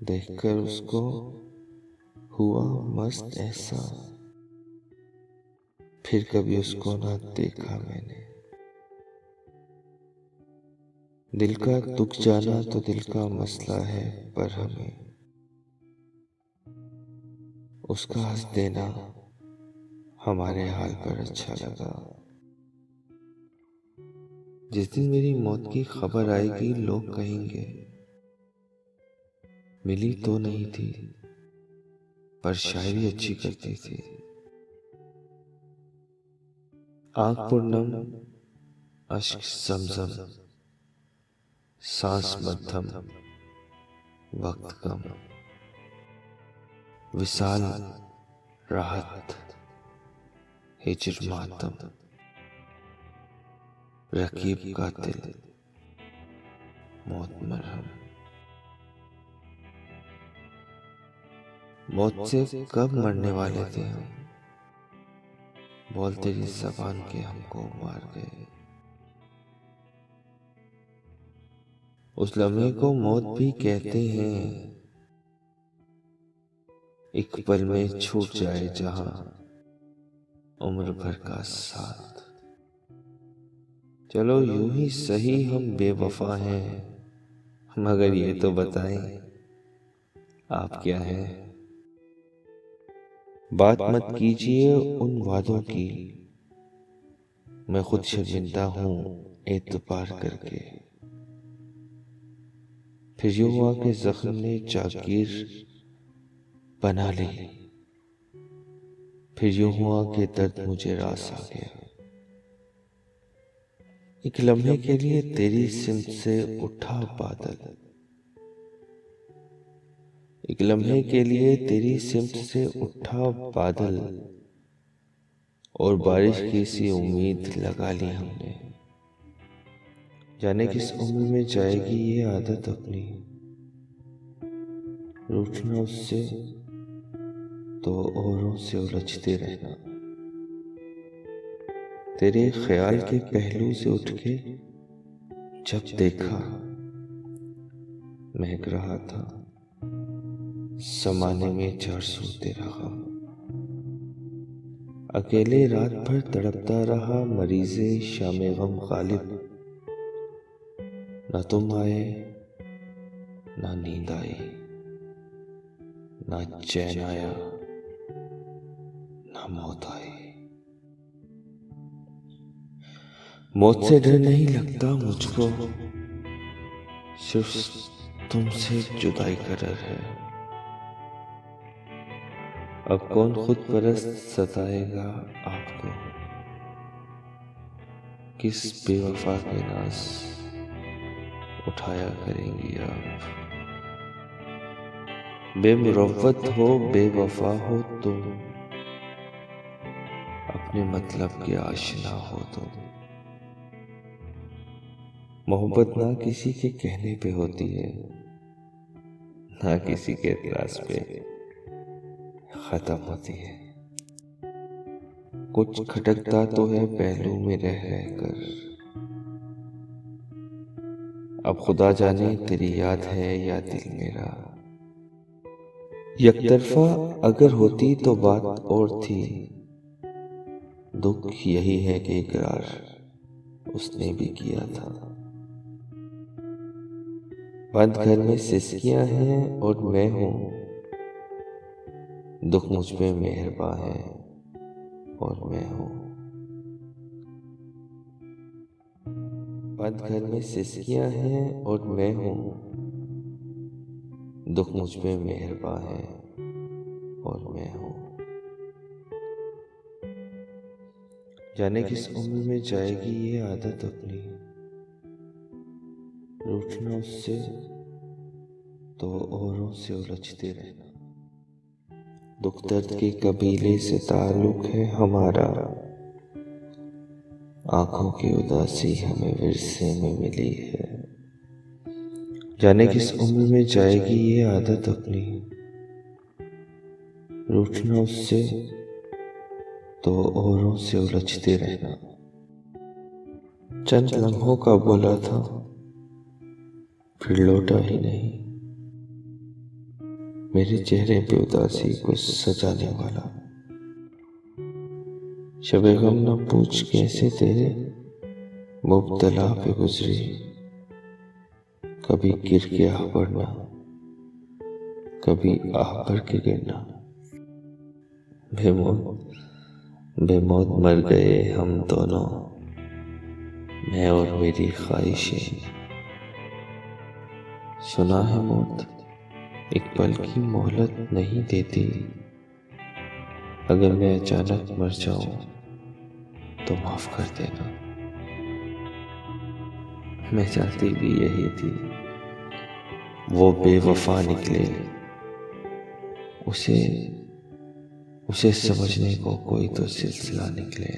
देखकर उसको हुआ मस्त एहसास। फिर कभी उसको ना देखा मैंने। दिल का दुख जाना तो दिल का मसला है, पर हमें उसका हंस देना हमारे हाल पर अच्छा लगा। जिस दिन मेरी मौत की खबर आएगी लोग कहेंगे मिली तो नहीं थी पर शायरी अच्छी करती थी। आंख पूर्णम, अश्क समझम, सांस मध्यम, वक्त कम, विशाल राहत, हिजर मातम, रकीब कातिल, मौत मरहम। मौत से कब मरने वाले थे हम, बोल तेरी ज़बान के हमको मार गए। उस लम्हे को मौत भी कहते हैं, एक पल में छूट जाए जहां उम्र भर का साथ। चलो यूं ही सही हम बेवफा हैं, मगर ये तो बताएं आप क्या हैं। बात मत कीजिए उन वादों की, मैं खुद शर्मिंदा हूं एतबार करके। फिर यूं हुआ कि जख्म ने जागीर बना ली, फिर यूं हुआ कि दर्द मुझे रास आ गया। एक लम्हे के लिए तेरी सिमत से उठा बादल, एक लम्हे के लिए तेरी सिमत से उठा बादल, और बारिश की सी उम्मीद लगा ली हमने। जाने किस उम्र में जाएगी ये आदत अपनी, रूठना उससे तो औरों से उलझते रहना। तेरे ख्याल के पहलू से उठ के जब देखा, महक रहा था समाने में जड़ सूते रहा। अकेले रात भर तड़पता रहा मरीज़े शामे गम गालिब। न तुम आए ना नींद आई, ना चैन आया ना मौत आई। मौत से डर नहीं लगता मुझको, सिर्फ तुमसे जुदाई का डर है। अब कौन खुद परस्त सताएगा आपको, किस बेवफा के नाज उठाया करेंगी आप। बेमुरव्वत हो बेवफा हो तुम, अपने मतलब के आशिना हो तुम। मोहब्बत ना किसी के कहने पे होती है, ना किसी के एतराज पे खत्म होती है। कुछ खटकता तो है पहलू में रह रह कर, अब खुदा जाने तेरी याद है या दिल मेरा। यकतरफा अगर होती तो बात और थी, दुख यही है कि इकरार उसने भी किया था। बंद घर में सिसकियां हैं और मैं हूं, दुख मुझ पे मेहरबान है और मैं हूं। बंद घर में सिसकियां हैं और मैं हूं, दुख मुझ पे मेहरबान है और मैं हूं। जाने किस उम्र में जाएगी ये आदत अपनी, रूठना उससे तो औरों से उलझते रहना। दुख दर्द के कबीले से ताल्लुक है हमारा, आंखों की उदासी हमें विरसे में मिली है। जाने किस उम्र में जाएगी ये आदत अपनी, रूठना उससे तो औरों से उलझते रहना। चंद लम्हों का बोला था फिर लौटा ही नहीं, मेरे चेहरे पे उदासी को सजाने वाला। शबे गम न पूछ कैसे तेरे मुब्तला पे गुजरी, कभी गिर के आह बढ़ना, कभी आह भर के गिरना। बेमौत मर गए हम दोनों, मैं और मेरी ख्वाहिशें। सुना है मौत एक पल की मोहलत नहीं देती, अगर मैं अचानक मर जाऊं तो माफ कर देना। मैं चाहती भी यही थी, वो बेवफा निकले, उसे समझने को कोई तो सिलसिला निकले।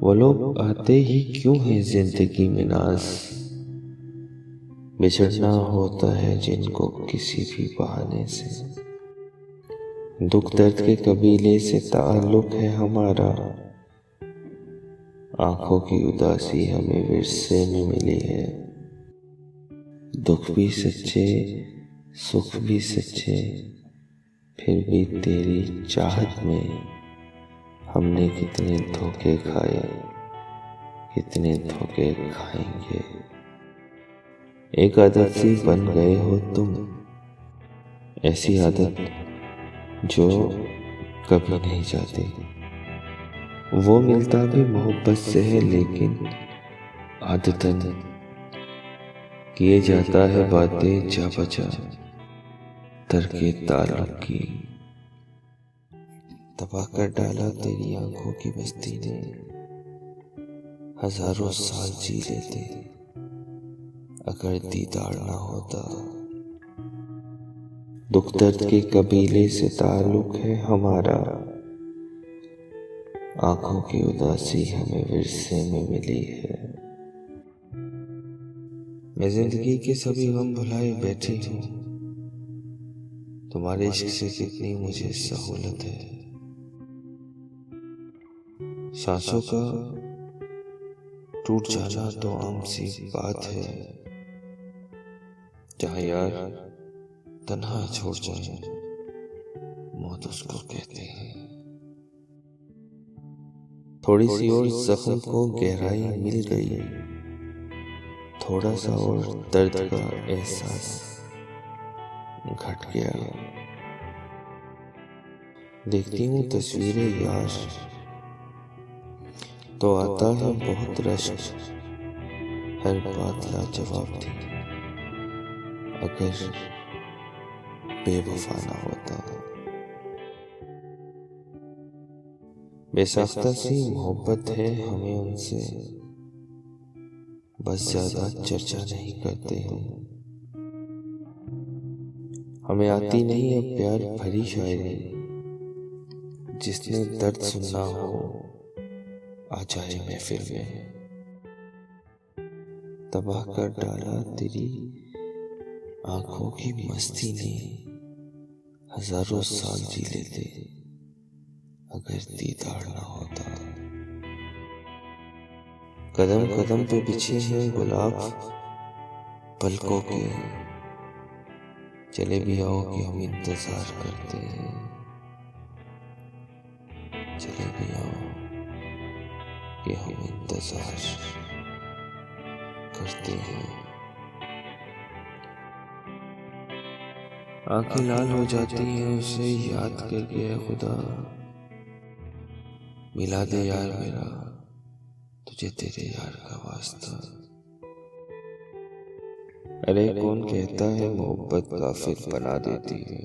वो लोग आते ही क्यों हैं जिंदगी में नाज, बिछड़ना होता है जिनको किसी भी बहाने से। दुख दर्द के कबीले से ताल्लुक है हमारा, आंखों की उदासी हमें विरसे में मिली है। दुख भी सच्चे सुख भी सच्चे, फिर भी तेरी चाहत में हमने कितने धोखे खाए, कितने धोखे खाएंगे। एक आदत सी बन गए हो तुम, ऐसी आदत जो कभी नहीं जाती। वो मिलता भी मोहब्बत से है, लेकिन आदतन किए जाता है बातें जा बचा तरके ताल्लुक की। दबा कर डाला तेरी आंखों की बस्ती ने, हजारों साल जी लेते अगर दीदार ना होता। दुख दर्द के कबीले से ताल्लुक है हमारा, आंखों की उदासी हमें विरसे में मिली है। मैं जिंदगी के सभी गम भुलाए बैठी हूँ, तुम्हारे इश्क से कितनी मुझे सहूलत है। सांसों का टूट जाना तो आम सी बात है, जहाँ यार तन्हा छोड़ जाए मौत उसको कहते हैं। थोड़ी सी और जख्म को गहराई मिल गई, थोड़ा सा और दर्द का एहसास घट गया। देखती हूँ तस्वीरें यार तो आता है बहुत रश्क, हर बात लाजवाब थी अगर बेवफा ना होता। बेसाख्ता सी मोहब्बत है हमें उनसे, बस ज्यादा चर्चा नहीं करते हैं। हमें आती नहीं अब प्यार भरी शायरी, जिसने दर्द सुनना हो आ जाए महफिल में। तबाह कर डाला तेरी आंखों की मस्ती ने, हजारों साल जी लेते अगर दीदार ना होता। कदम कदम पे बिछे हैं गुलाब पलकों के, चले भी आओ कि हम इंतजार करते हैं। चले भी आओ कि हम इंतजार करते हैं। आंखें लाल हो जाती हैं उसे याद करके, है खुदा मिला दे यार मेरा तुझे तेरे यार का वास्ता। अरे कौन कहता है मोहब्बत काफिर बना देती है,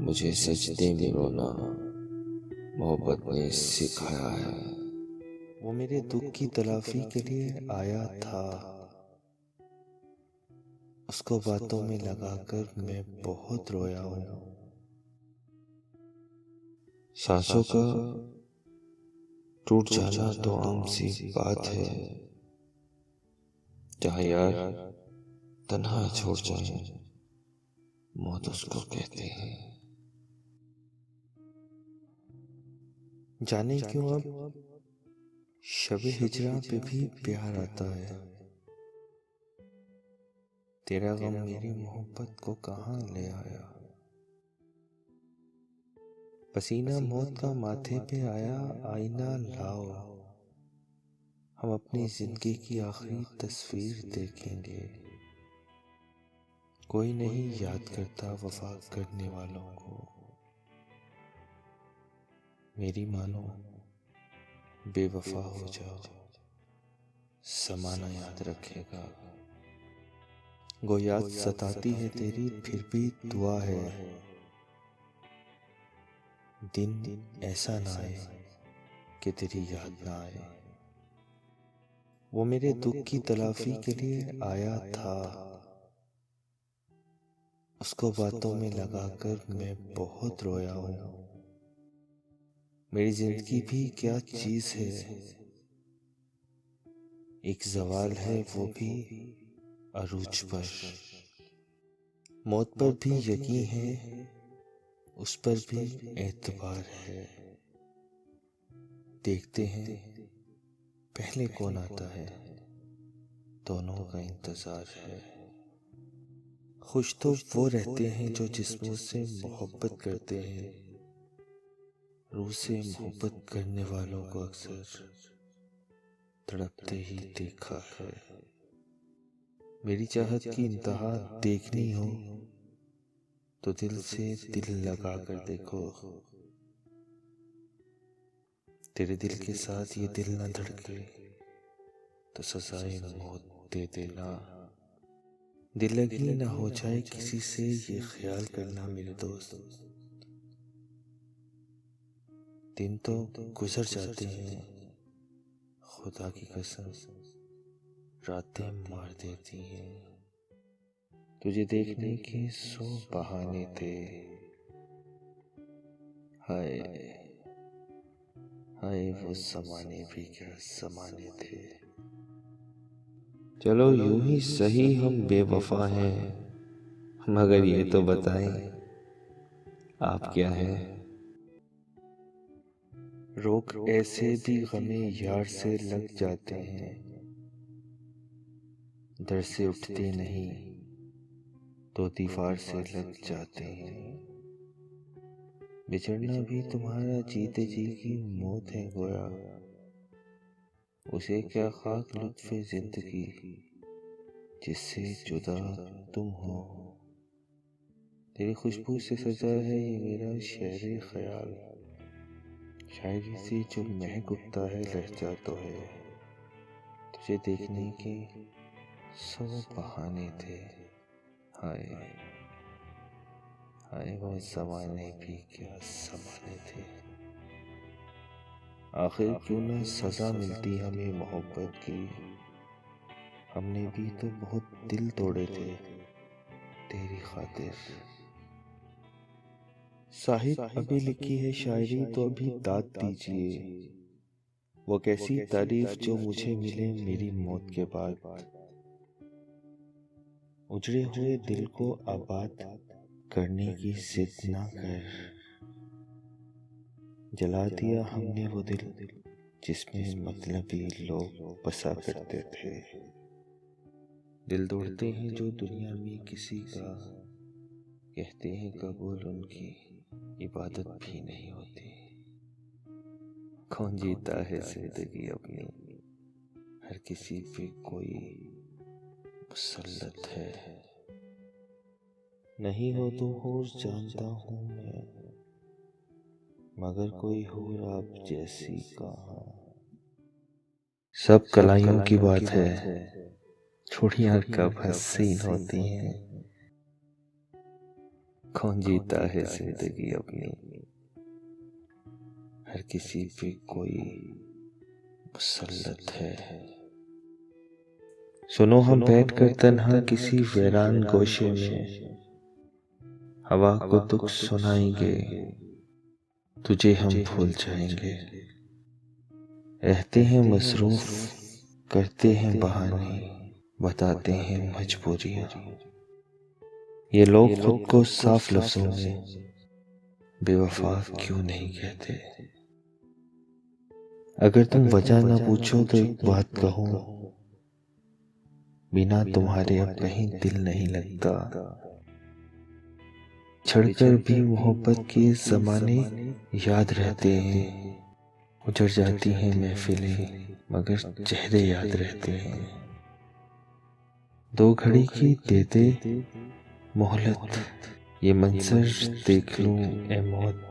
मुझे सजदे में रोना मोहब्बत ने सिखाया है। वो मेरे दुख की तलाफी के लिए आया था, उसको बातों में लगाकर मैं बहुत रोया हूँ। सांसों का टूट जाना तो आम सी बात है, जहाँ यार तन्हा छोड़ जाए मौत उसको कहते हैं। जाने क्यों अब शबे हिजरा पे भी प्यार आता है, तेरा गम मेरी मोहब्बत को कहाँ ले आया। पसीना मौत का माथे पे आया, आईना लाओ, हम अपनी जिंदगी की आखिरी तस्वीर देखेंगे। कोई नहीं याद करता वफा करने वालों को। मेरी मानो बेवफा हो जाओ, ज़माना याद रखेगा। गो याद सताती है तेरी फिर भी दुआ है, दिन ऐसा ना आए कि तेरी याद ना आए। वो मेरे दुख की तलाफी के लिए आया था, उसको बातों में लगाकर मैं बहुत रोया हूँ। मेरी जिंदगी भी क्या चीज है, एक सवाल है वो भी अरूज पर। मौत पर भी यकीन है, उस पर भी एतबार है। देखते हैं पहले कौन आता है, दोनों का इंतजार है। खुश तो वो रहते हैं जो जिस्मों से मोहब्बत करते हैं। रूह से मोहब्बत करने वालों को अक्सर तड़पते ही देखा है। मेरी चाहत की इंतहा देखनी हो तो दिल से दिल लगा कर देखो। तेरे दिल के साथ ये दिल न धड़के तो सजाए मौत दे देना। दिल लगी न हो जाए किसी से ये ख्याल करना मेरे दोस्त। दिन तो गुजर जाते हैं, खुदा की कसम रातें मार देती हैं। तुझे देखने के 100 बहाने थे। हाय हाय वो ज़माने भी क्या ज़माने थे। चलो यूं ही सही हम बेवफा हैं, मगर ये तो बताएं आप क्या हैं। रोक ऐसे भी गमे यार से लग जाते हैं, दर से उठते नहीं तो दीवार से लग जाते हैं। बिछड़ना भी तुम्हारा जीते जी की मौत है गोया, उसे क्या खाक लुत्फ़े जिंदगी जिससे जुदा तुम हो। तेरी खुशबू से सजा है ये मेरा शहर ख्याल, शायरी से जो महक उठता है लहजा तो है। तुझे देखने के 100 बहाने थे। हाय हाय वो ज़माने भी क्या ज़माने थे। आखिर क्यों ना सज़ा मिलती हमें मोहब्बत की, हमने भी तो बहुत दिल तोड़े थे तेरी खातिर। साहिब अभी लिखी है शायरी तो अभी दाद दीजिए, वो कैसी तारीफ जो मुझे मिले मेरी मौत के बाद। उजड़े हुए दिल को आबाद करने की जिद ना कर, जला दिया हमने वो दिल जिसमें मतलबी लोग बसा करते थे। दिल तोड़ते हैं जो दुनिया में किसी का, कहते हैं कबूल उनकी इबादत भी नहीं होती। कौन जीता है जिंदगी अपनी, हर किसी पे कोई मुसल्लत है। नहीं हो तो और जानता हूँ मैं, मगर कोई और आप जैसी कहाँ। सब कलाइयों की बात है, चूड़ियाँ कब हसीन होती हैं। कौन जीता है जिंदगी अपनी, हर किसी पे कोई मुसल्लत है। सुनो हम बैठ कर तन्हा किसी वीरान गोशे में, हवा को दुख सुनाएंगे, तुझे हम भूल जाएंगे। रहते हैं मसरूफ, करते हैं बहाने, बताते हैं मजबूरियां। ये लोग खुद को साफ लफ्जों में बेवफा क्यों नहीं कहते। अगर तुम वजह ना पूछो तो एक बात कहूँ, बिना तुम्हारे अब कहीं दिल नहीं लगता। छड़कर भी मोहब्बत के ज़माने याद रहते हैं। उजड़ जाती हैं महफिलें मगर चेहरे याद रहते हैं। दो घड़ी की दे दे मोहलत, ये मंजर देख लूं ए मौत।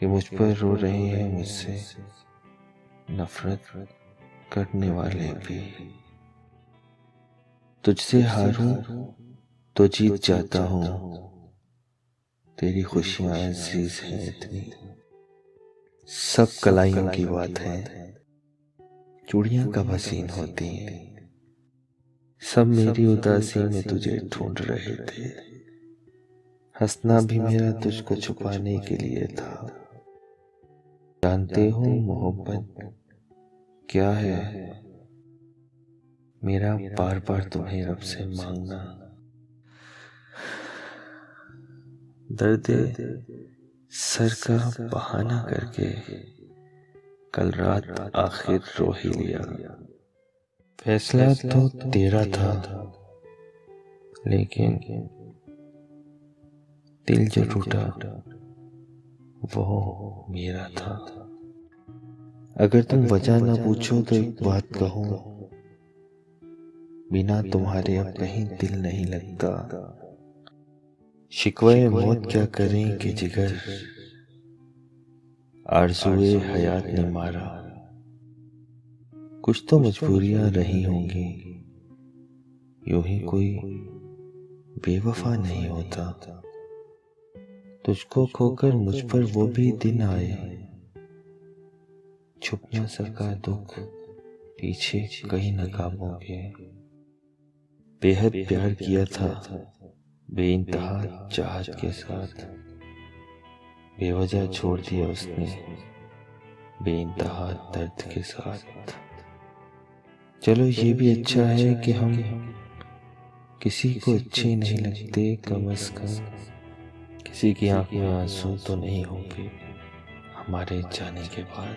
ये मुझ पर रो रहे हैं मुझसे नफरत करने वाले भी। तुझसे हारूं तो जीत जाता हूँ, तेरी खुशियां अजीज हैं इतनी। सब कलाइयों की बात है, चूड़ियां कब हसीन होती हैं। सब मेरी उदासी में तुझे ढूंढ रहे थे। हंसना भी मेरा तुझको छुपाने के लिए था। जानते हो मोहब्बत क्या है, मेरा बार बार तुम्हें रब से मांगना। दर्द सर का बहाना करके कल रात आखिर रो ही लिया। फैसला तो तेरा था लेकिन दिल जो टूटा वो मेरा था। अगर तुम वजह ना पूछो तो एक बात कहूँ, बिना तुम्हारे अब कहीं दिल नहीं लगता। शिकवे मौत क्या करें कि जिगर आरज़ुए हयात ने मारा। कुछ तो मजबूरियां रही होंगी, यूं ही कोई बेवफा नहीं होता। तुझको खोकर मुझ पर वो भी दिन आए, छुप न सका दुख पीछे कई नकाबों के। बेहद प्यार किया था बेइंतहा चाहत के साथ, बेवजह छोड़ दिया उसने बेइंतहा दर्द के साथ। चलो ये भी अच्छा है कि हम किसी को अच्छे नहीं लगते, कम अज कम किसी की आंख में आंसू तो नहीं होंगे हमारे जाने के बाद।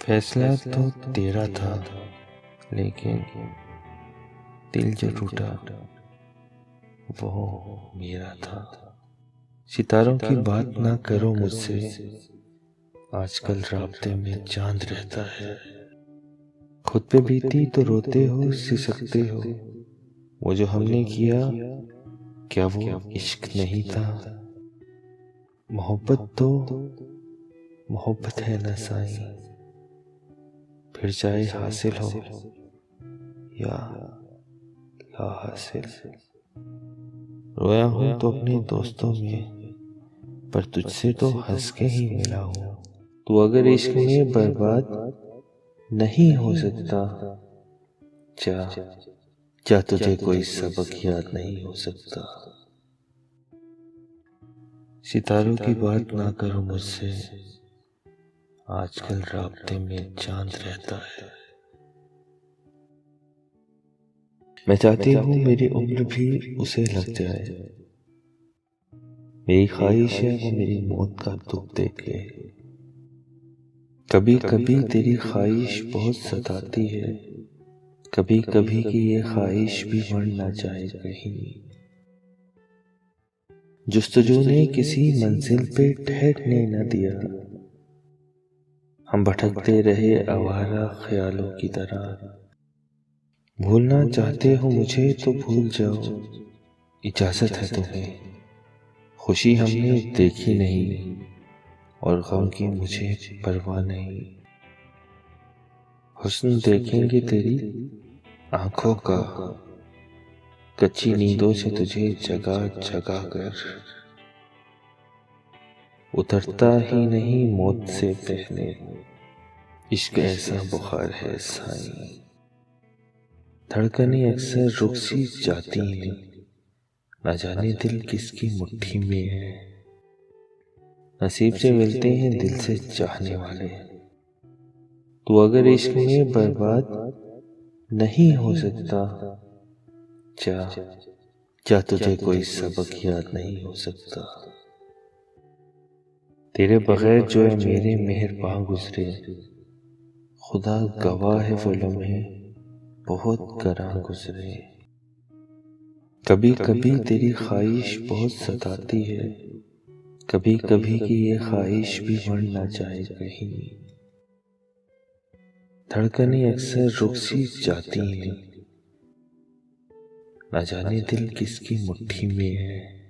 फैसला तो तेरा था लेकिन दिल जो टूटा वो मेरा था। सितारों की बात ना करो मुझसे, आजकल राब्ते में चांद रहता है। खुद पे बीती तो रोते हो सिसकते हो, वो जो हमने किया क्या वो इश्क नहीं था। मोहब्बत तो मोहब्बत है ना साईं, फिर चाहे हासिल हो या ला हासिल। रोया हूं तो अपने दोस्तों में, पर तुझसे तो हंस के ही मिला हूं। तू अगर इश्क में बर्बाद नहीं हो सकता, क्या तुझे कोई सबक याद नहीं हो सकता। सितारों की बात ना करो मुझसे, आजकल राब्ते में चांद रहता है। मैं चाहती हूँ मेरी उम्र भी उसे लग जाए, मेरी ख्वाहिश है वो मेरी मौत का दुख देखे। कभी कभी तेरी ख्वाहिश बहुत सताती है, कभी कभी की ये ख्वाहिश भी बढ़ ना जाए कहीं। जुस्तजू ने किसी मंजिल पे ठहरने न दिया, हम भटकते रहे आवारा ख्यालों की तरह। भूलना चाहते हो मुझे तो भूल जाओ, इजाजत है तुम्हें। खुशी हमने देखी नहीं और गम की मुझे परवाह नहीं। हुस्न देखेंगे तेरी आंखों का, कच्ची नींदों से तुझे जगा जगा कर। उतरता ही नहीं मौत से पहले, इश्क ऐसा बुखार है साईं। धड़कनें अक्सर रुक सी जाती हैं, न जाने दिल किसकी मुट्ठी में है। नसीब से मिलते हैं दिल से चाहने वाले। तू अगर इश्क में बर्बाद नहीं हो सकता, क्या तुझे कोई सबक याद नहीं हो सकता। तेरे बगैर जो है मेरे मेहरबान गुजरे, खुदा गवाह है वो लम्हे बहुत गरां गुजरे। कभी कभी तेरी ख्वाहिश बहुत सताती है, कभी कभी की ये ख्वाहिश भी मर ना जाए कहीं। धड़कनें अक्सर रुक सी जाती हैं, न जाने दिल किसकी मुट्ठी में है।